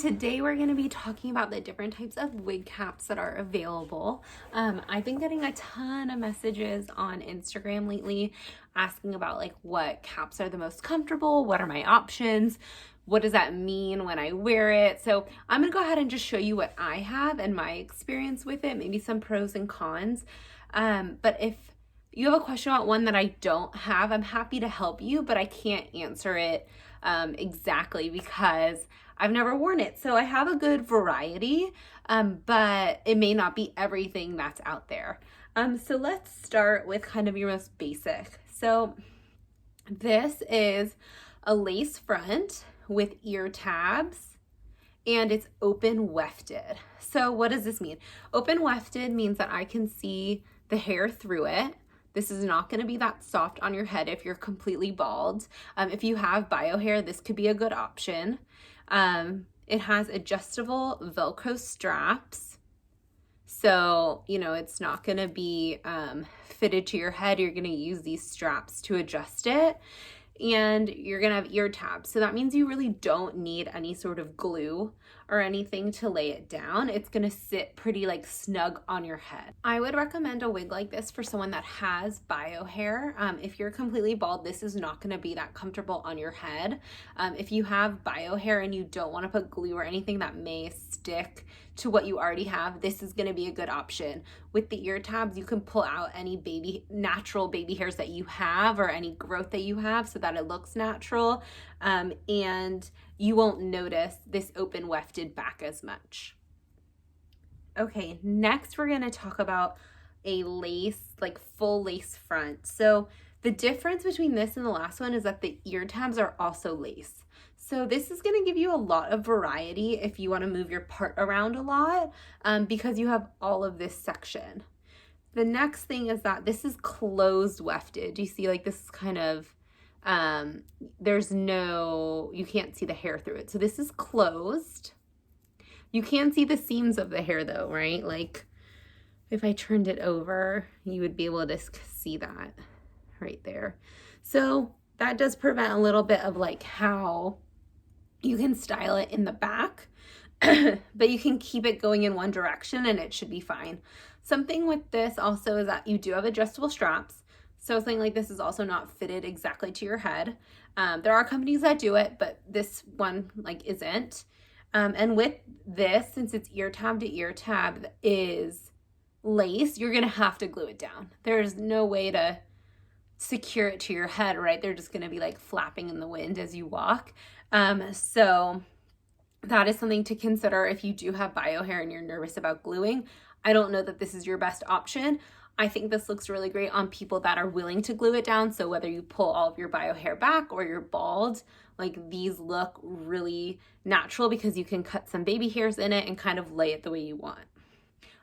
Today we're going to be talking about the different types of wig caps that are available. I've been getting a ton of messages on Instagram lately asking about like what caps are the most comfortable, what are my options, what does that mean when I wear it. So I'm going to go ahead and just show you what I have and my experience with it, maybe some pros and cons. But if you have a question about one that I don't have, I'm happy to help you, but I can't answer it exactly because I've never worn it. So I have a good variety, but it may not be everything that's out there. So let's start with kind of your most basic. So this is a lace front with ear tabs and it's open wefted. So what does this mean? Open wefted means that I can see the hair through it. This is not going to be that soft on your head if you're completely bald. If you have bio hair, this could be a good option. It has adjustable Velcro straps. So, you know, it's not going to be fitted to your head. You're going to use these straps to adjust it. And you're going to have ear tabs. So that means you really don't need any sort of glue or anything to lay it down. It's going to sit pretty like snug on your head. I would recommend a wig like this for someone that has bio hair. If you're completely bald, this is not going to be that comfortable on your head. If you have bio hair and you don't want to put glue or anything that may stick to what you already have, this is going to be a good option. With the ear tabs, you can pull out any natural baby hairs that you have or any growth that you have so that it looks natural, and you won't notice this open wefted back as much. Okay, next we're going to talk about a lace, like full lace front. So the difference between this and the last one is that the ear tabs are also lace. So this is going to give you a lot of variety if you want to move your part around a lot, because you have all of this section. The next thing is that this is closed wefted. Do you see like this is kind of, you can't see the hair through it. So this is closed. You can see the seams of the hair though, right? Like if I turned it over, you would be able to see that right there. So that does prevent a little bit of like how you can style it in the back, but you can keep it going in one direction and it should be fine. Something with this also is that you do have adjustable straps. So something like this is also not fitted exactly to your head. There are companies that do it, but this one like isn't. And with this, since it's ear tab to ear tab is lace, you're gonna have to glue it down. There's no way to secure it to your head, right? They're just gonna be like flapping in the wind as you walk. So that is something to consider if you do have bio hair and you're nervous about gluing. I don't know that this is your best option. I think this looks really great on people that are willing to glue it down. So whether you pull all of your bio hair back or you're bald, like these look really natural because you can cut some baby hairs in it and kind of lay it the way you want.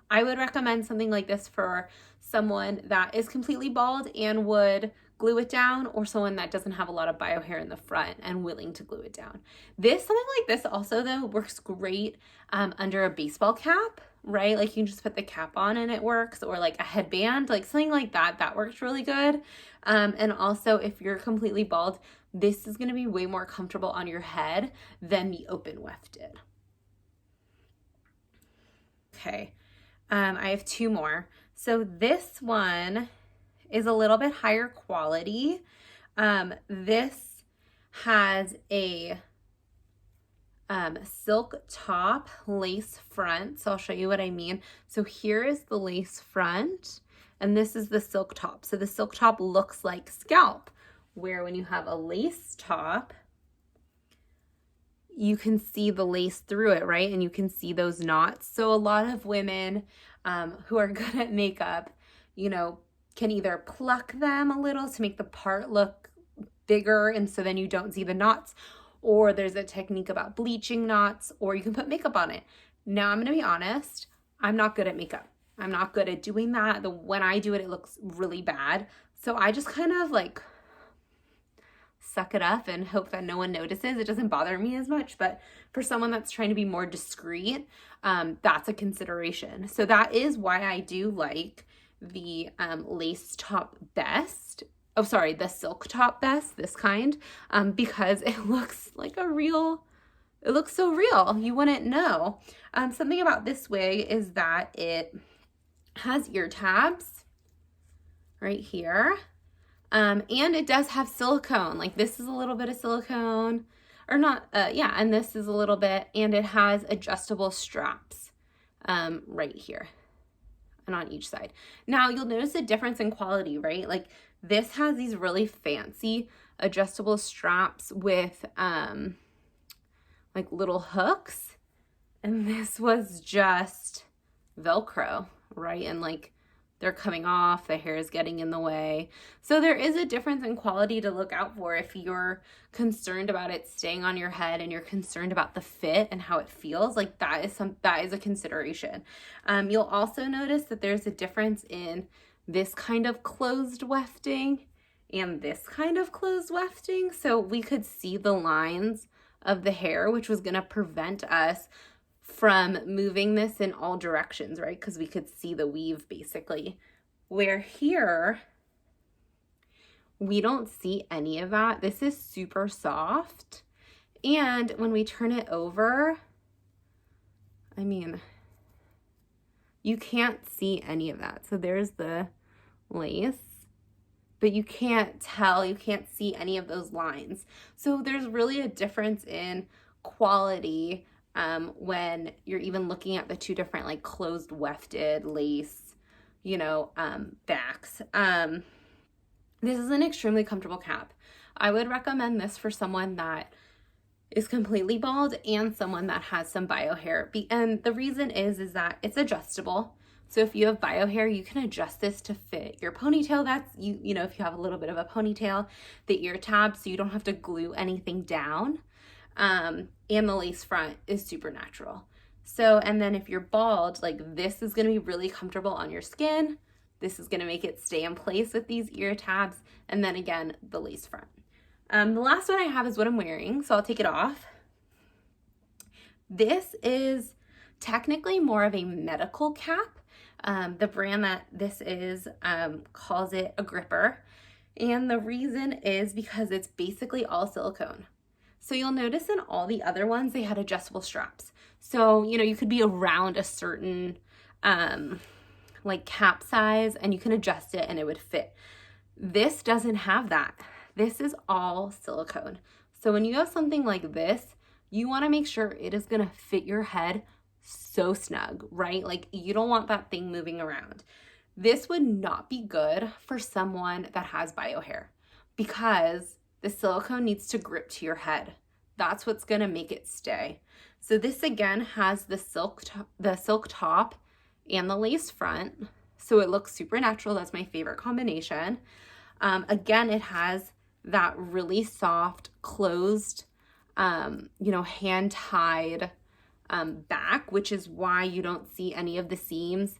I would recommend something like this for someone that is completely bald and would glue it down, or someone that doesn't have a lot of bio hair in the front and willing to glue it down. Something like this also though works great under a baseball cap, right? Like you can just put the cap on and it works, or like a headband, like something like that, that works really good. And also if you're completely bald, this is gonna be way more comfortable on your head than the open wefted. Okay, I have two more. So this one is a little bit higher quality. This has a silk top, lace front. So I'll show you what I mean. So here is the lace front and this is the silk top. So the silk top looks like scalp, where when you have a lace top, you can see the lace through it, right? And you can see those knots. So a lot of women who are good at makeup, you know, can either pluck them a little to make the part look bigger and so then you don't see the knots, or there's a technique about bleaching knots, or you can put makeup on it. Now I'm gonna be honest, I'm not good at makeup. I'm not good at doing that. When I do it, it looks really bad. So I just kind of like suck it up and hope that no one notices. It doesn't bother me as much, but for someone that's trying to be more discreet, that's a consideration. So that is why I do like the lace top best. Oh, sorry, the silk top best, this kind, because it looks like a real It looks so real. You wouldn't know. Something about this wig is that it has ear tabs right here. And it does have silicone. Like this is a little bit of silicone, or not, yeah, and this is a little bit, and it has adjustable straps right here and on each side. Now you'll notice a difference in quality, right? Like this has these really fancy adjustable straps with like little hooks, and this was just Velcro, right? And like they're coming off, the hair is getting in the way. So there is a difference in quality to look out for if you're concerned about it staying on your head and you're concerned about the fit and how it feels. Like that is a consideration. You'll also notice that there's a difference in this kind of closed wefting and this kind of closed wefting. So we could see the lines of the hair, which was going to prevent us from moving this in all directions, right? Because we could see the weave basically. Where here, we don't see any of that. This is super soft. And when we turn it over, I mean, you can't see any of that. So there's the lace, but you can't tell, you can't see any of those lines. So there's really a difference in quality when you're even looking at the two different like closed wefted lace, you know, backs. This is an extremely comfortable cap. I would recommend this for someone that is completely bald and someone that has some bio hair. And the reason is that it's adjustable. So if you have bio hair, you can adjust this to fit your ponytail. That's, you know, if you have a little bit of a ponytail, the ear tab, so you don't have to glue anything down. And the lace front is super natural. So, and then if you're bald, like this is going to be really comfortable on your skin. This is going to make it stay in place with these ear tabs. And then again, the lace front. The last one I have is what I'm wearing. So I'll take it off. This is technically more of a medical cap. The brand that this is calls it a gripper. And the reason is because it's basically all silicone. So you'll notice in all the other ones, they had adjustable straps. So, you know, you could be around a certain like cap size and you can adjust it and it would fit. This doesn't have that. This is all silicone. So when you have something like this, you want to make sure it is going to fit your head so snug, right? Like you don't want that thing moving around. This would not be good for someone that has bio hair because the silicone needs to grip to your head. That's what's going to make it stay. So this again has the silk top and the lace front. So it looks super natural. That's my favorite combination. Again, it has that really soft closed, you know, hand tied back, which is why you don't see any of the seams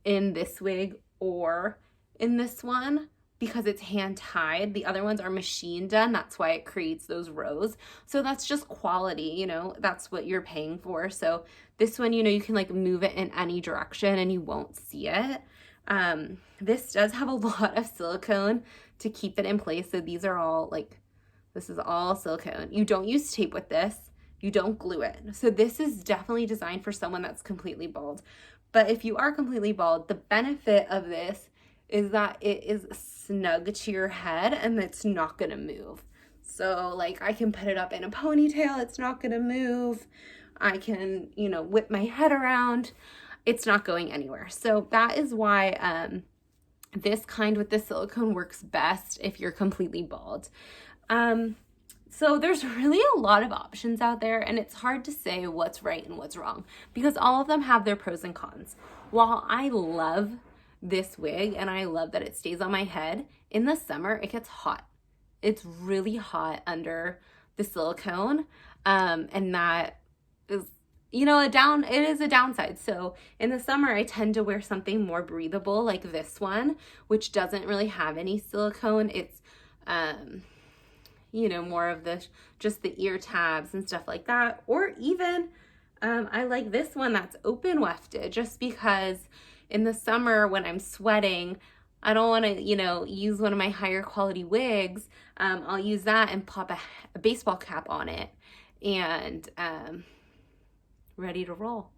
in this wig or in this one, because it's hand tied. The other ones are machine done. That's why it creates those rows. So that's just quality, you know, that's what you're paying for. So this one, you know, you can like move it in any direction and you won't see it. This does have a lot of silicone to keep it in place. So these are all like, this is all silicone. You don't use tape with this. You don't glue it. So this is definitely designed for someone that's completely bald. But if you are completely bald, the benefit of this is that it is snug to your head and it's not gonna move. So like I can put it up in a ponytail, it's not gonna move. I can, you know, whip my head around, it's not going anywhere. So that is why this kind with the silicone works best if you're completely bald. So there's really a lot of options out there and it's hard to say what's right and what's wrong because all of them have their pros and cons. While I love this wig and I love that it stays on my head, in the summer it gets hot. It's really hot under the silicone, and that is, you know, it is a downside. So in the summer I tend to wear something more breathable like this one, which doesn't really have any silicone. It's you know, more of the just the ear tabs and stuff like that. Or even I like this one that's open wefted, just because in the summer when I'm sweating, I don't want to, you know, use one of my higher quality wigs. I'll use that and pop a baseball cap on it. and ready to roll.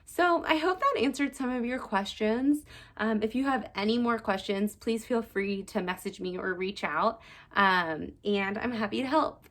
So I hope that answered some of your questions. If you have any more questions, please feel free to message me or reach out, and I'm happy to help.